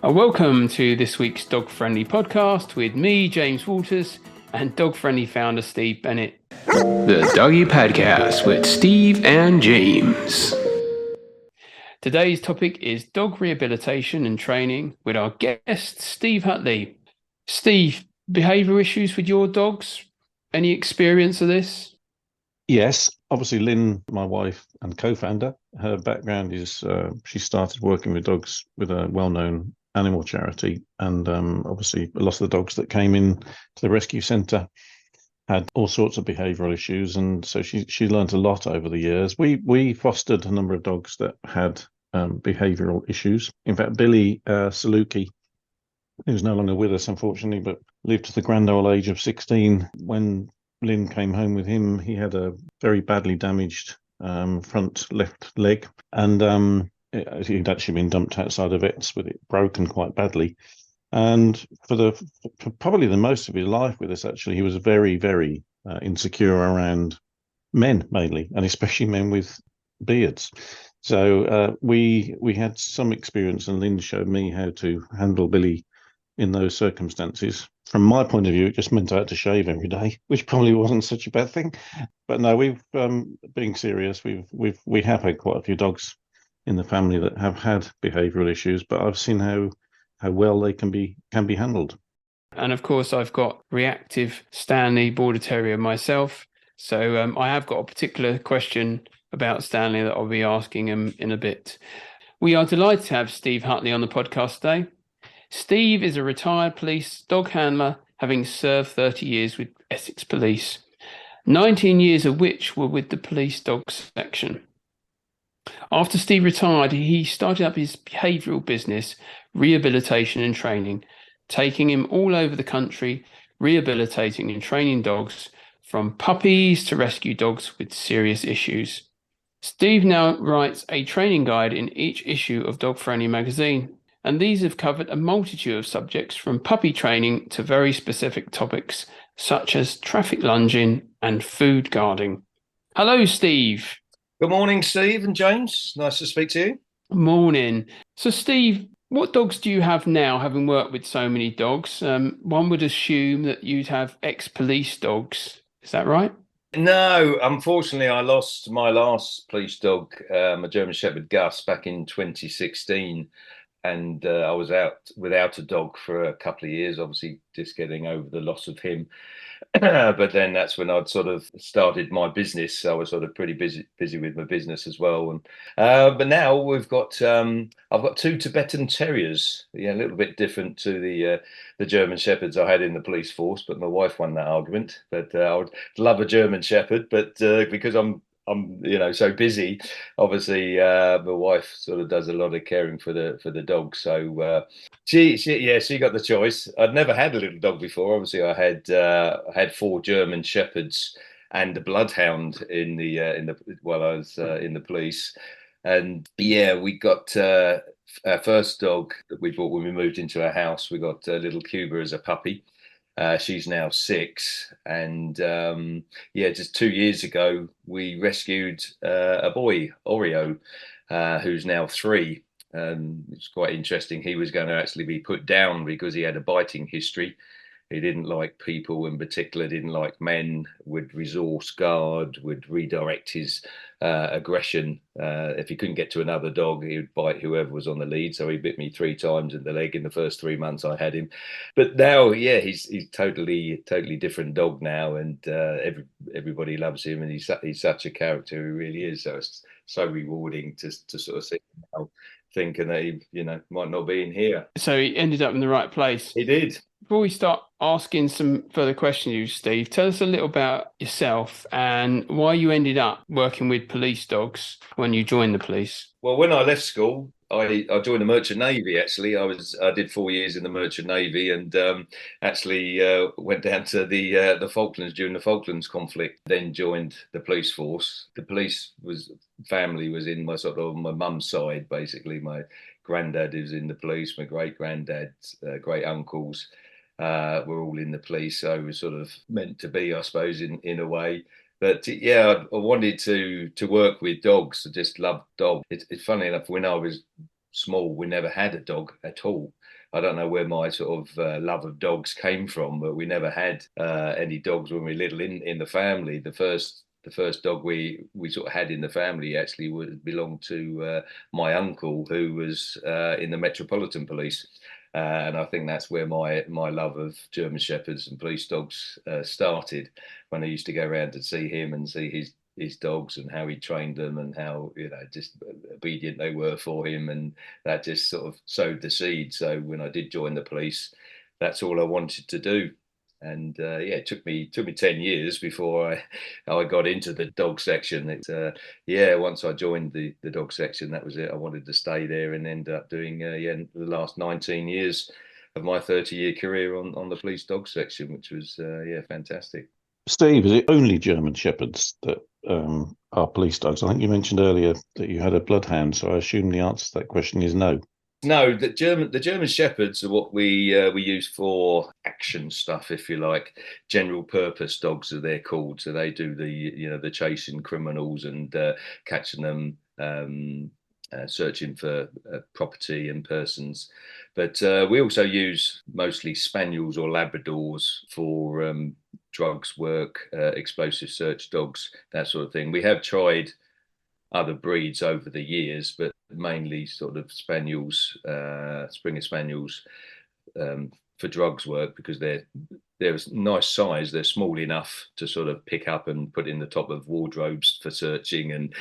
Welcome to this week's Dog Friendly podcast with me, James Walters, and Dog Friendly founder Steve Bennett. The Doggy Podcast with Steve and James. Today's topic is dog rehabilitation and training with our guest, Steve Hutley. Steve, behavioural issues with your dogs? Any experience of this? Yes, obviously Lynn, my wife and co-founder, her background is she started working with dogs with a well-known animal charity, and obviously a lot of the dogs that came in to the rescue centre had all sorts of behavioural issues, and so she learned a lot over the years. We fostered a number of dogs that had behavioural issues. In fact, Billy Saluki, who's no longer with us unfortunately, but lived to the grand old age of 16 when Lynn came home with him. He had a very badly damaged front left leg, and he'd actually been dumped outside of vets with it broken quite badly. And for probably the most of his life with us, actually, he was very, very insecure around men mainly, and especially men with beards. So we had some experience, and Lynn showed me how to handle Billy in those circumstances. From my point of view, it just meant I had to shave every day, which probably wasn't such a bad thing. But no, we've being serious, we have had quite a few dogs in the family that have had behavioural issues, but I've seen how well they can be handled. And of course, I've got reactive Stanley Border Terrier myself, so I have got a particular question about Stanley that I'll be asking him in a bit. We are delighted to have Steve Hutley on the podcast today. Steve is a retired police dog handler, having served 30 years with Essex Police, 19 years of which were with the police dog section. After Steve retired, he started up his behavioural business, Rehabilitation and Training, taking him all over the country, rehabilitating and training dogs, from puppies to rescue dogs with serious issues. Steve now writes a training guide in each issue of Dog Friendly magazine, and these have covered a multitude of subjects from puppy training to very specific topics such as traffic lunging and food guarding. Hello, Steve. Good morning, Steve and James. Nice to speak to you. Morning. So, Steve, what dogs do you have now, having worked with so many dogs? One would assume that you'd have ex-police dogs. Is that right? No, unfortunately, I lost my last police dog, a German Shepherd Gus, back in 2016. And I was out without a dog for a couple of years, obviously just getting over the loss of him. But then that's when I'd sort of started my business. I was sort of pretty busy with my business as well. And but now we've got I've got two Tibetan Terriers. Yeah, a little bit different to the German Shepherds I had in the police force. But my wife won that argument. But I would love a German Shepherd, but because I'm so busy. Obviously, my wife sort of does a lot of caring for the dog. So she got the choice. I'd never had a little dog before. Obviously, I had 4 German Shepherds and a bloodhound while I was in the police. And yeah, we got our first dog that we bought when we moved into our house. We got little Cuba as a puppy. She's now 6, and just 2 years ago we rescued a boy, Oreo, who's now 3. It's quite interesting. He was going to actually be put down because he had a biting history. He didn't like people in particular, didn't like men, would resource guard, would redirect his aggression. If he couldn't get to another dog, he would bite whoever was on the lead. So he bit me 3 times in the leg in the first 3 months I had him. But now, yeah, he's totally different dog now, and everybody loves him, and he's such a character. He really is. So it's so rewarding to sort of see him now, thinking that he might not be in here. So he ended up in the right place. He did. Before we start asking some further questions, Steve, tell us a little about yourself and why you ended up working with police dogs when you joined the police. Well, when I left school, I joined the Merchant Navy. Actually, I did 4 years in the Merchant Navy, and actually went down to the Falklands during the Falklands conflict. Then joined the police force. The police family was in my mum's side, basically. My granddad was in the police. My great granddad, great uncles were all in the police. So it was sort of meant to be, I suppose, in a way. But yeah, I wanted to work with dogs. I just loved dogs. It's funny enough, when I was small, we never had a dog at all. I don't know where my sort of love of dogs came from, but we never had any dogs when we were little in the family. The first dog we sort of had in the family actually belonged to my uncle, who was in the Metropolitan Police. And I think that's where my love of German Shepherds and police dogs started, when I used to go around and see him and see his dogs and how he trained them and how, just obedient they were for him, and that just sort of sowed the seed. So when I did join the police, that's all I wanted to do. And it took me 10 years before I got into the dog section. Once I joined the dog section, that was it. I wanted to stay there and ended up doing the last 19 years of my 30-year career on the police dog section, which was fantastic. Steve, is it only German Shepherds that are police dogs? I think you mentioned earlier that you had a bloodhound, so I assume the answer to that question is no. No, the German Shepherds are what we use for action stuff, if you like. General purpose dogs are they're called. So they do the chasing criminals and catching them, searching for property and persons. But we also use mostly spaniels or Labradors for drugs work, explosive search dogs, that sort of thing. We have tried other breeds over the years, but mainly sort of spaniels, Springer Spaniels, for drugs work, because they're a nice size. They're small enough to sort of pick up and put in the top of wardrobes for searching and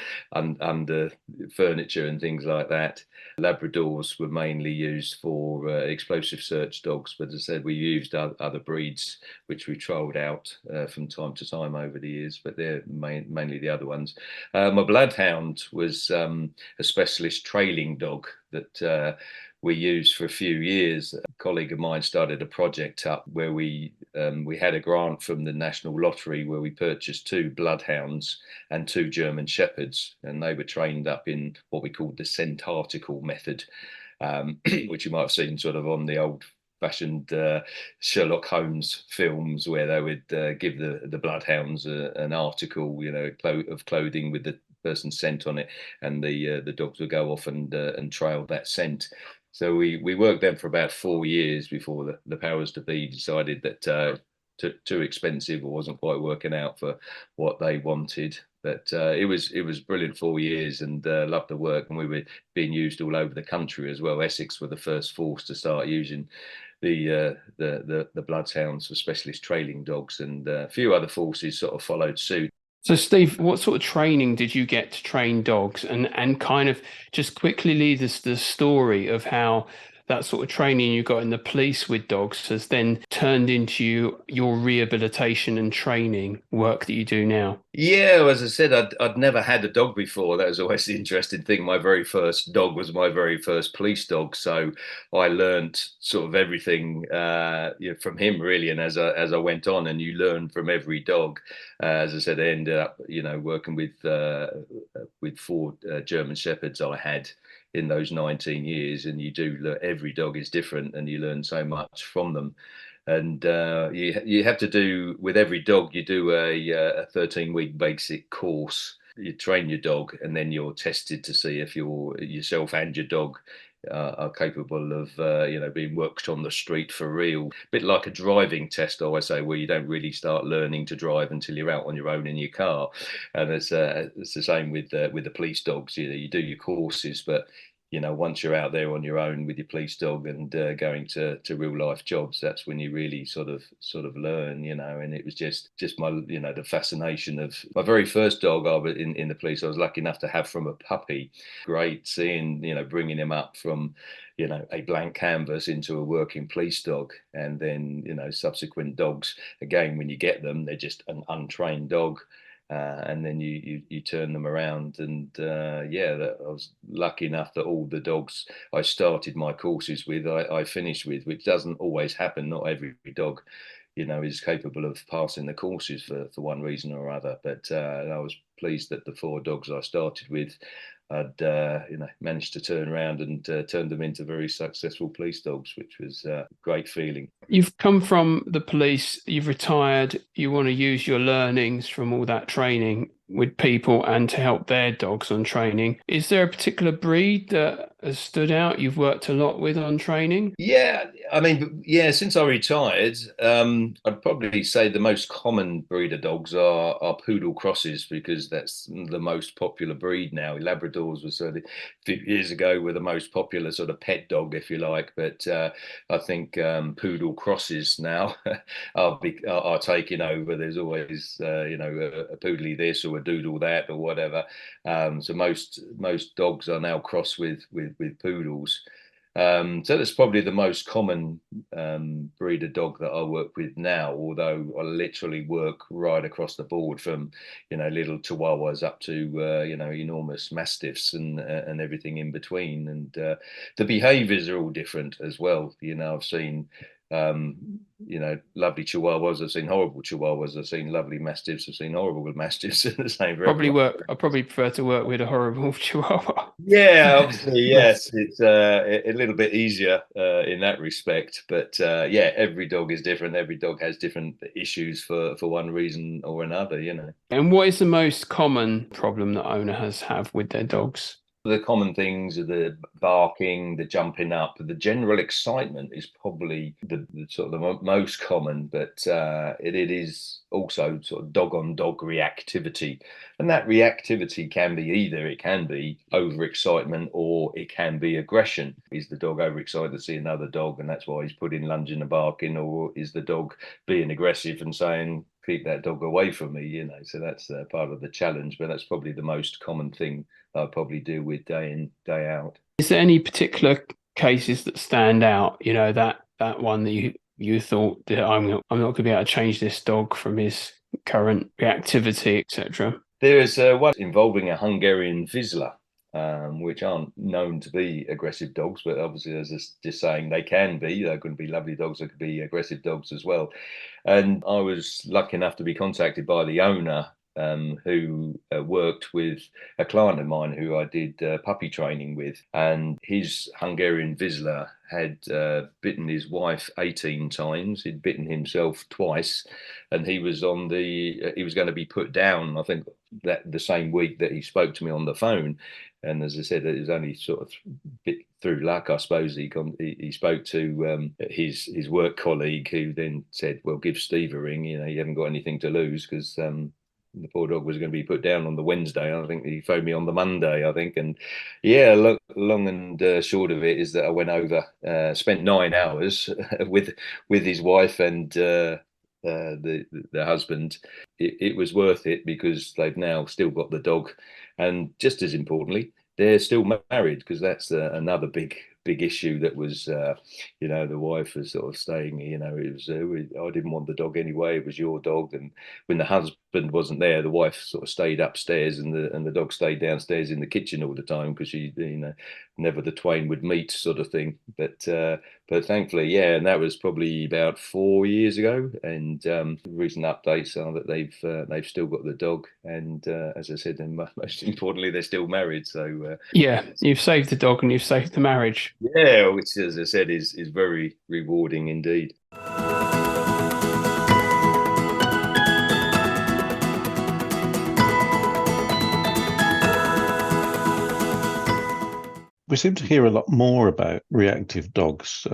under furniture and things like that. Labradors were mainly used for explosive search dogs, but as I said, we used other breeds which we trialled out from time to time over the years, but they're mainly the other ones. My bloodhound was a specialist trailing dog that we used for a few years. A colleague of mine started a project up where we had a grant from the National Lottery where we purchased 2 bloodhounds and 2 German Shepherds, and they were trained up in what we called the scent article method, which you might have seen sort of on the old-fashioned Sherlock Holmes films, where they would give the bloodhounds an article, of clothing with the person's scent on it, and the dogs would go off and trail that scent. So we worked them for about 4 years before the powers to be decided that too expensive or wasn't quite working out for what they wanted. But it was brilliant 4 years, and loved the work. And we were being used all over the country as well. Essex were the first force to start using the bloodhounds for specialist trailing dogs, and a few other forces sort of followed suit. So, Steve, what sort of training did you get to train dogs? And kind of just quickly lead us the story of how that sort of training you got in the police with dogs has then turned into your rehabilitation and training work that you do now. Yeah, as I said, I'd never had a dog before. That was always the interesting thing. My very first dog was my very first police dog, so I learned sort of everything from him, really. And as I went on, and you learn from every dog. As I said, I ended up working with 4 German Shepherds I had in those 19 years, and you do learn. Every dog is different, and you learn so much from them. And you have to do, with every dog, you do a 13-week basic course. You train your dog, and then you're tested to see if yourself and your dog are capable of being worked on the street for real. A bit like a driving test, I always say, where you don't really start learning to drive until you're out on your own in your car. And it's the same with the police dogs. You do your courses, but once you're out there on your own with your police dog and going to real life jobs, that's when you really sort of learn, and it was just my, the fascination of my very first dog I was in the police. I was lucky enough to have from a puppy. Great seeing, bringing him up from, a blank canvas into a working police dog. And then, subsequent dogs, again, when you get them, they're just an untrained dog. And then you turn them around, and I was lucky enough that all the dogs I started my courses with, I finished with, which doesn't always happen. Not every dog, is capable of passing the courses for one reason or other. But I was pleased that the 4 dogs I started with, I'd managed to turn around and turn them into very successful police dogs, which was a great feeling. You've come from the police, you've retired, you want to use your learnings from all that training with people and to help their dogs on training. Is there a particular breed that has stood out you've worked a lot with on training? Yeah, I mean, yeah, since I retired, I'd probably say the most common breed of dogs are poodle crosses because that's the most popular breed now. Labradors were certainly a few years ago were the most popular sort of pet dog, if you like, but I think poodle crosses now are taking over. There's always a poodly this or a doodle that or whatever. So most dogs are now crossed with poodles. So that's probably the most common breed of dog that I work with now, although I literally work right across the board from, little chihuahuas up to, enormous mastiffs and everything in between. And the behaviors are all different as well. I've seen, lovely chihuahuas. I've seen horrible chihuahuas. I've seen lovely mastiffs. I've seen horrible mastiffs. The same for everyone. I probably prefer to work with a horrible chihuahua. Yeah, obviously, yes, it's a little bit easier in that respect. But yeah, every dog is different. Every dog has different issues for one reason or another. And what is the most common problem that owners have with their dogs? The common things are the barking, the jumping up, the general excitement is probably the sort of the most common, but it is also sort of dog on dog reactivity. And that reactivity can be it can be overexcitement or it can be aggression. Is the dog overexcited to see another dog and that's why he's putting lunging and barking, or is the dog being aggressive and saying, keep that dog away from me? So that's part of the challenge, but that's probably the most common thing I probably deal with day in, day out. Is there any particular cases that stand out? That one that you thought that I'm not going to be able to change this dog from his current reactivity, etc. There is one involving a Hungarian Vizsla, which aren't known to be aggressive dogs, but obviously, as just saying, they can be. They're going to be lovely dogs. They could be aggressive dogs as well. And I was lucky enough to be contacted by the owner, who worked with a client of mine who I did puppy training with. And his Hungarian Vizsla had bitten his wife 18 times. He'd bitten himself twice. And he was going to be put down, I think, that the same week that he spoke to me on the phone. And as I said, it was only sort of bit through luck, I suppose. He spoke to his work colleague, who then said, "Well, give Steve a ring. You haven't got anything to lose," because the poor dog was going to be put down on the Wednesday. I think he phoned me on the Monday, I think. And yeah, long and short of it is that I went over, spent 9 hours with his wife and the husband. It was worth it because they've now still got the dog, and just as importantly, they're still married, because that's another big issue that was, the wife was sort of saying, it was, I didn't want the dog anyway, it was your dog. And when the husband wasn't there, the wife sort of stayed upstairs and the dog stayed downstairs in the kitchen all the time, because she, never the twain would meet, sort of thing. But thankfully, yeah, and that was probably about 4 years ago. And recent updates are that they've still got the dog, and as I said, and most importantly, they're still married. So yeah, you've saved the dog and you've saved the marriage. yeah, which, as I said, is very rewarding indeed. We seem to hear a lot more about reactive dogs,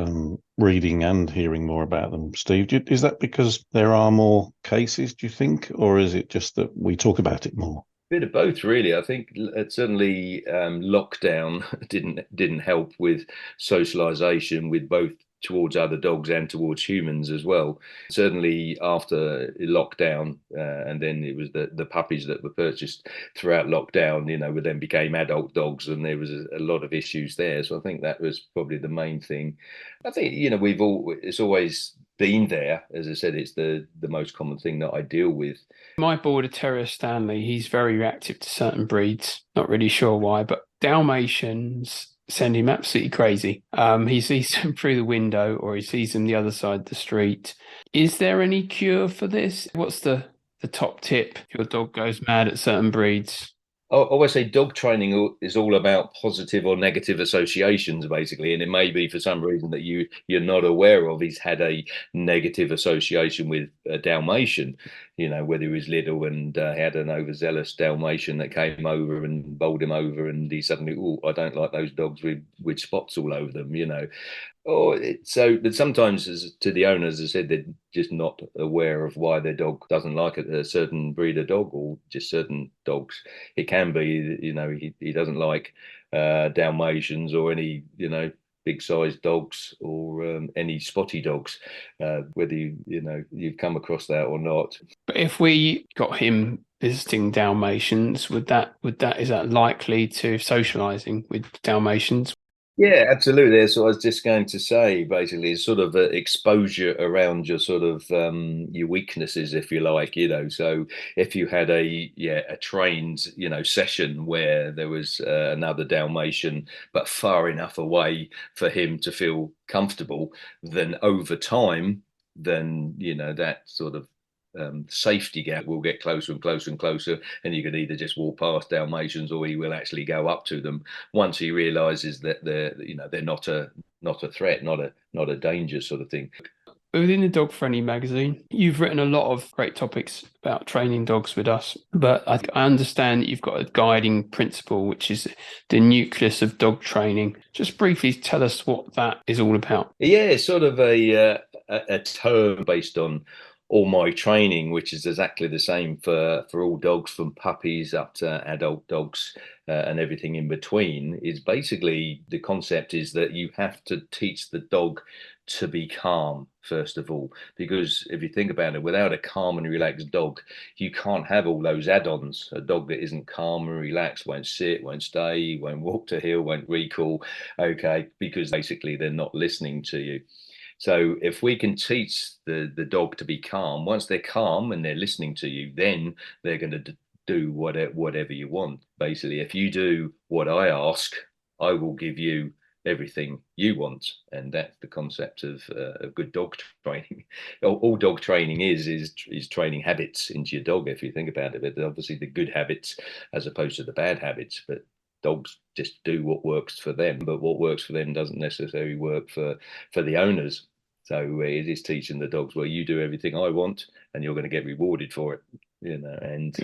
reading and hearing more about them. Steve, is that because there are more cases, do you think, or is it just that we talk about it more? Bit of both, really. I think certainly lockdown didn't help with socialization with both towards other dogs and towards humans as well. Certainly after lockdown, and then it was the puppies that were purchased throughout lockdown, then became adult dogs, and there was a lot of issues there. So I think that was probably the main thing. I think, it's always been there. As I said, it's the most common thing that I deal with. My border terrier Stanley, he's very reactive to certain breeds. Not really sure why, but Dalmatians send him absolutely crazy. He sees them through the window, or he sees them the other side of the street. Is there any cure for this? What's the top tip if your dog goes mad at certain breeds? always say dog training is all about positive or negative associations, basically. And it may be for some reason that you're not aware of. He's had a negative association with a Dalmatian, whether he was little and had an overzealous Dalmatian that came over and bowled him over, and he suddenly, oh, I don't like those dogs with spots all over them. But sometimes, as to the owners, as I said, they're just not aware of why their dog doesn't like a certain breed of dog or just certain dogs. It can be, he doesn't like Dalmatians or any, big sized dogs or any spotty dogs, whether you've come across that or not. But if we got him visiting Dalmatians, is that likely to socializing with Dalmatians? Yeah, absolutely. So I was just going to say, basically, it's sort of exposure around your sort of your weaknesses, if you like. So if you had a trained session where there was another Dalmatian, but far enough away for him to feel comfortable, then over time, then that sort of safety gap will get closer and closer and closer, and you could either just walk past Dalmatians or he will actually go up to them once he realizes that they're not a threat, not a danger sort of thing. Within the Dog Friendly magazine, you've written a lot of great topics about training dogs with us, but I understand that you've got a guiding principle, which is the nucleus of dog training. Just briefly tell us what that is all about. Yeah, it's sort of a term based on all my training, which is exactly the same for all dogs, from puppies up to adult dogs and everything in between. Is basically, the concept is that you have to teach the dog to be calm, first of all, because if you think about it, without a calm and relaxed dog, you can't have all those add-ons. A dog that isn't calm and relaxed won't sit, won't stay, won't walk to heel, won't recall, okay, because basically they're not listening to you. So if we can teach the dog to be calm, once they're calm and they're listening to you, then they're going to do whatever you want. Basically, if you do what I ask, I will give you everything you want, and that's the concept of good dog training. All dog training is training habits into your dog, if you think about it. But obviously the good habits as opposed to the bad habits. But dogs just do what works for them, but what works for them doesn't necessarily work for the owners. So it is teaching the dogs, well, you do everything I want and you're going to get rewarded for it, and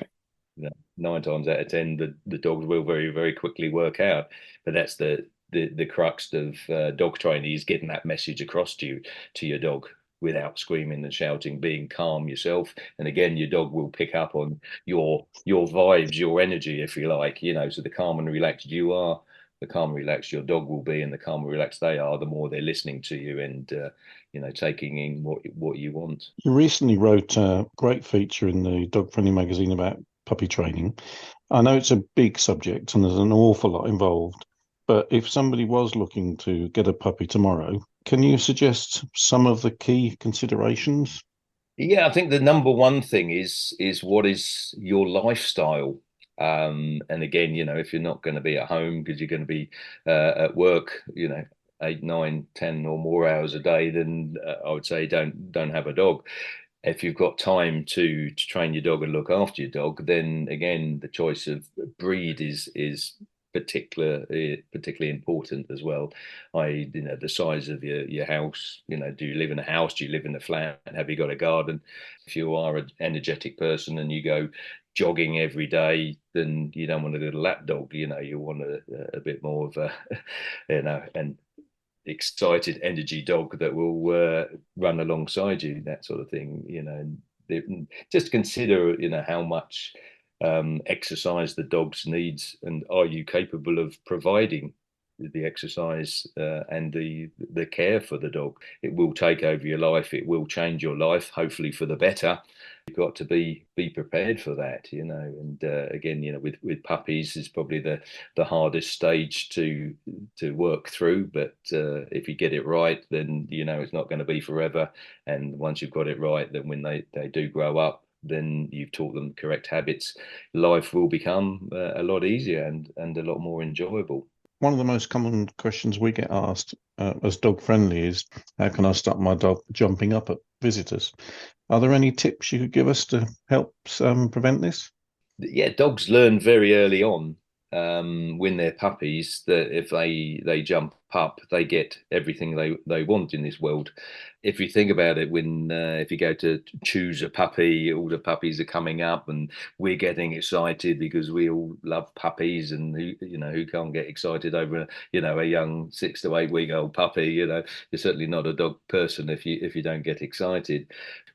9 times out of 10, the dogs will very, very quickly work out. But that's the crux of dog training, is getting that message across to your dog without screaming and shouting, being calm yourself. And again, your dog will pick up on your vibes, your energy, if you like, so the calm and relaxed you are, the calm and relaxed your dog will be, and the calm and relaxed they are, the more they're listening to you and taking in what you want. You recently wrote a great feature in the Dog Friendly magazine about puppy training. I know it's a big subject and there's an awful lot involved, but if somebody was looking to get a puppy tomorrow, can you suggest some of the key considerations? Yeah, I think the number one thing is what is your lifestyle. And again, if you're not going to be at home because you're going to be at work, 8, 9, 10 or more hours a day, then I would say don't have a dog. If you've got time to train your dog and look after your dog, then again, the choice of breed is particularly important as well. The size of your house. Do you live in a house? Do you live in a flat? Have you got a garden? If you are an energetic person and you go jogging every day, then you don't want a little lap dog. You want a bit more of a, an excited energy dog that will run alongside you, that sort of thing. And just consider, how much exercise the dog's needs, and are you capable of providing the exercise and the care for the dog. It will take over your life. It will change your life, hopefully for the better. You've got to be prepared for that, and again, with puppies is probably the hardest stage to work through, but if you get it right, then it's not going to be forever. And once you've got it right, then when they do grow up, then you've taught them correct habits, life will become a lot easier and a lot more enjoyable. One of the most common questions we get asked as dog friendly is, how can I stop my dog jumping up at visitors? Are there any tips you could give us to help prevent this? Yeah, dogs learn very early on, when they're puppies, that if they jump up, they get everything they want in this world. If you think about it, when if you go to choose a puppy, all the puppies are coming up, and we're getting excited because we all love puppies, and who can't get excited over a young 6 to 8 week old puppy. You're certainly not a dog person if you don't get excited.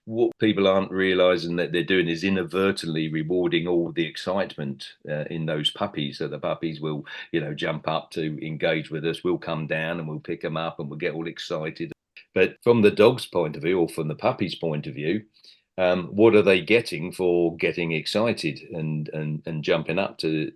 What people aren't realizing that they're doing is inadvertently rewarding all the excitement in those puppies. So the puppies will, jump up to engage with us. We'll come down and we'll pick them up and we'll get all excited. But from the dog's point of view, or from the puppy's point of view, what are they getting for getting excited and jumping up to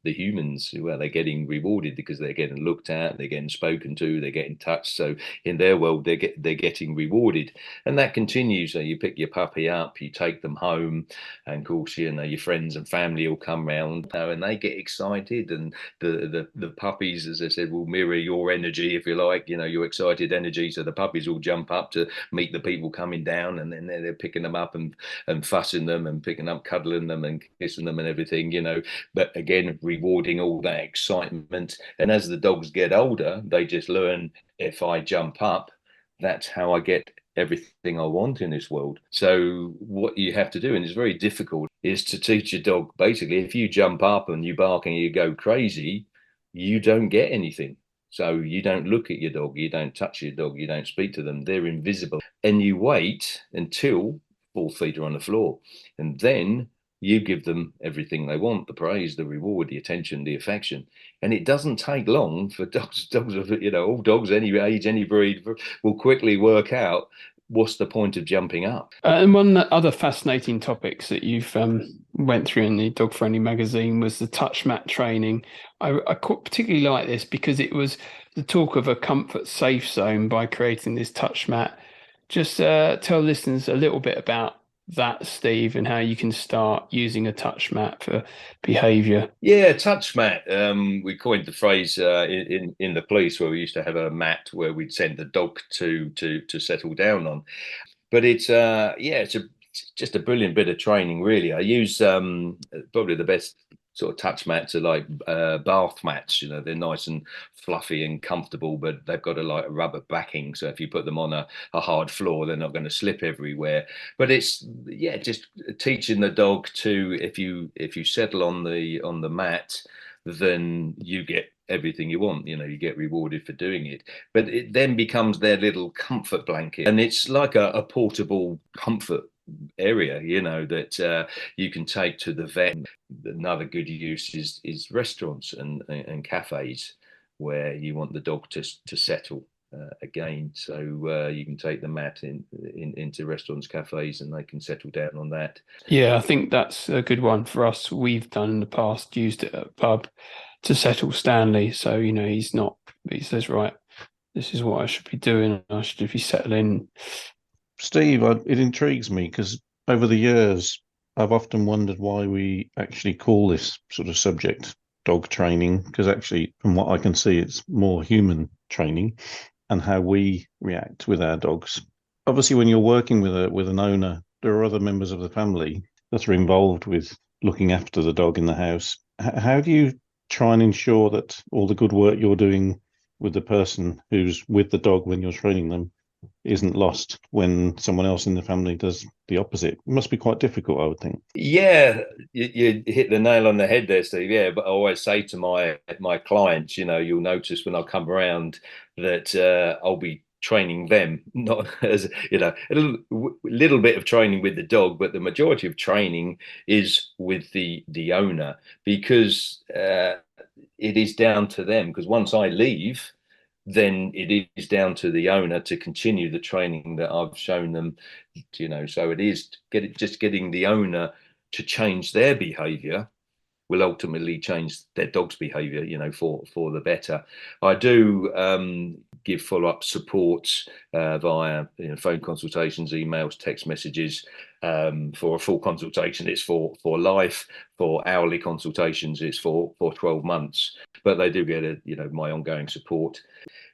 the humans? Well, they're getting rewarded because they're getting looked at, they're getting spoken to, they're getting touched. So in their world, they're getting rewarded, and that continues. So you pick your puppy up, you take them home, and of course, your friends and family will come round, and they get excited, and the puppies, as I said, will mirror your energy, if you like, your excited energy. So the puppies will jump up to meet the people coming down, and then they're picking them up and fussing them and picking up, cuddling them and kissing them and everything, but again, rewarding all that excitement. And as the dogs get older, they just learn, if I jump up, that's how I get everything I want in this world. So what you have to do, and it's very difficult, is to teach your dog, basically, if you jump up and you bark and you go crazy, you don't get anything. So you don't look at your dog, you don't touch your dog, you don't speak to them, they're invisible. And you wait until 4 feet are on the floor. And then you give them everything they want: the praise, the reward, the attention, the affection. And it doesn't take long for dogs of, all dogs, any age, any breed, will quickly work out what's the point of jumping up. And one of the other fascinating topics that you've went through in the Dog Friendly magazine was the touch mat training. I particularly like this because it was the talk of a comfort safe zone by creating this touch mat. Just tell listeners a little bit about that, Steve, and how you can start using a touch mat for behavior. Yeah, touch mat. We coined the phrase in the police, where we used to have a mat where we'd send the dog to settle down on. But it's just a brilliant bit of training, really. I use probably the best sort of touch mats are like bath mats. They're nice and fluffy and comfortable, but they've got a rubber backing. So if you put them on a hard floor, they're not going to slip everywhere. But it's just teaching the dog to, if you settle on the mat, then you get everything you want. You get rewarded for doing it, but it then becomes their little comfort blanket, and it's like a portable comfort area, that you can take to the vet. Another good use is restaurants and cafes, where you want the dog to settle again. So you can take the mat into restaurants, cafes, and they can settle down on that. Yeah, I think that's a good one for us. We've done in the past, used it at a pub to settle Stanley. So, he says, right, this is what I should be doing. I should be settling. Steve, it intrigues me because over the years, I've often wondered why we actually call this sort of subject dog training, because actually, from what I can see, it's more human training and how we react with our dogs. Obviously, when you're working with an owner, there are other members of the family that are involved with looking after the dog in the house. How do you try and ensure that all the good work you're doing with the person who's with the dog when you're training them isn't lost when someone else in the family does the opposite? It must be quite difficult, I would think. Yeah, you hit the nail on the head there, Steve. Yeah, but I always say to my clients, you'll notice when I come around that I'll be training them, not as a little bit of training with the dog, but the majority of training is with the owner, because it is down to them. Because once I leave, then it is down to the owner to continue the training that I've shown them. So it is getting the owner to change their behavior will ultimately change their dog's behavior, for the better. I do give follow-up support via phone consultations, emails, text messages. For a full consultation, it's for life. For hourly consultations, it's for 12 months. But they do get my ongoing support.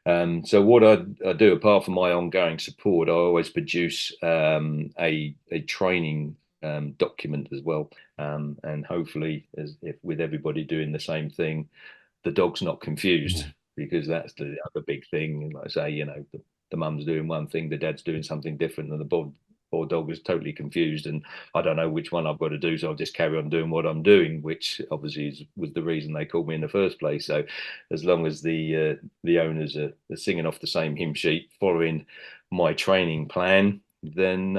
So what I do, apart from my ongoing support, I always produce a training document as well. And hopefully, if with everybody doing the same thing, the dog's not confused, because that's the other big thing. Like I say, the mum's doing one thing, the dad's doing something different, and the poor dog is totally confused, and I don't know which one I've got to do, so I'll just carry on doing what I'm doing, which obviously was the reason they called me in the first place. So as long as the owners are singing off the same hymn sheet, following my training plan, then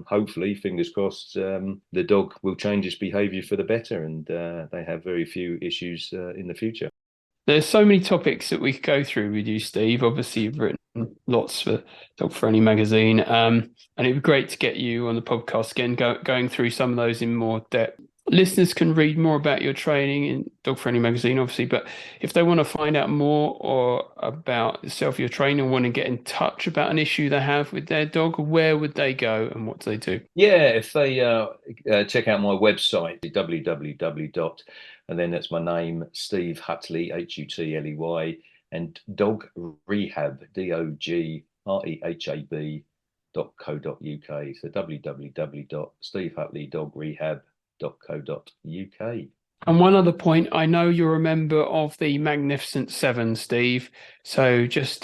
hopefully, fingers crossed, the dog will change its behavior for the better, and they have very few issues in the future. There's so many topics that we could go through with you, Steve. Obviously, you've written lots for Dog Friendly magazine, and it'd be great to get you on the podcast again, going through some of those in more depth. Listeners can read more about your training in Dog Friendly magazine, obviously, but if they want to find out more or about yourself, your training, or want to get in touch about an issue they have with their dog, where would they go and what do they do? Yeah, if they check out my website, www. And then that's my name, Steve Hutley, Hutley, and Dog Rehab, DOGREHAB.co.uk. So www.stevehutley.dogrehab.co.uk. And one other point, I know you're a member of the Magnificent Seven, Steve. So just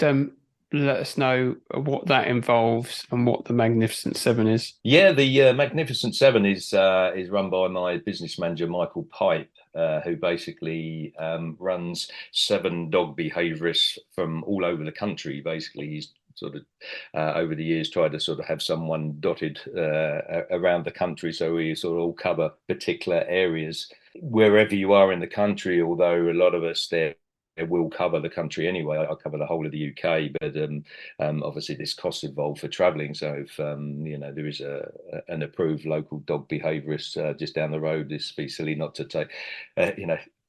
let us know what that involves and what the Magnificent Seven is. Yeah, the Magnificent Seven is run by my business manager, Michael Pipe, who basically runs 7 dog behaviourists from all over the country. Basically, he's sort of over the years tried to sort of have someone dotted around the country, so we sort of all cover particular areas wherever you are in the country. Although a lot of us there will cover the country anyway. I cover the whole of the UK, but obviously there's costs involved for travelling. So if there is an approved local dog behaviourist just down the road, it'd be silly not to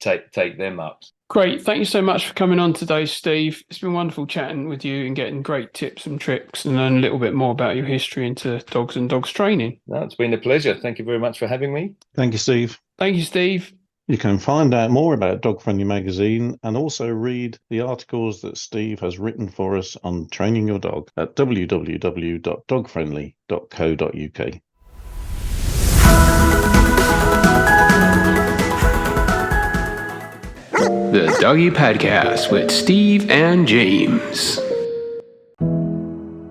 take them up. Great. Thank you so much for coming on today, Steve. It's been wonderful chatting with you and getting great tips and tricks and learn a little bit more about your history into dogs and dogs training. No, it's been a pleasure. Thank you very much for having me. Thank you, Steve. Thank you, Steve. You can find out more about Dog Friendly magazine and also read the articles that Steve has written for us on training your dog at www.dogfriendly.co.uk. The Doggy Podcast with Steve and James.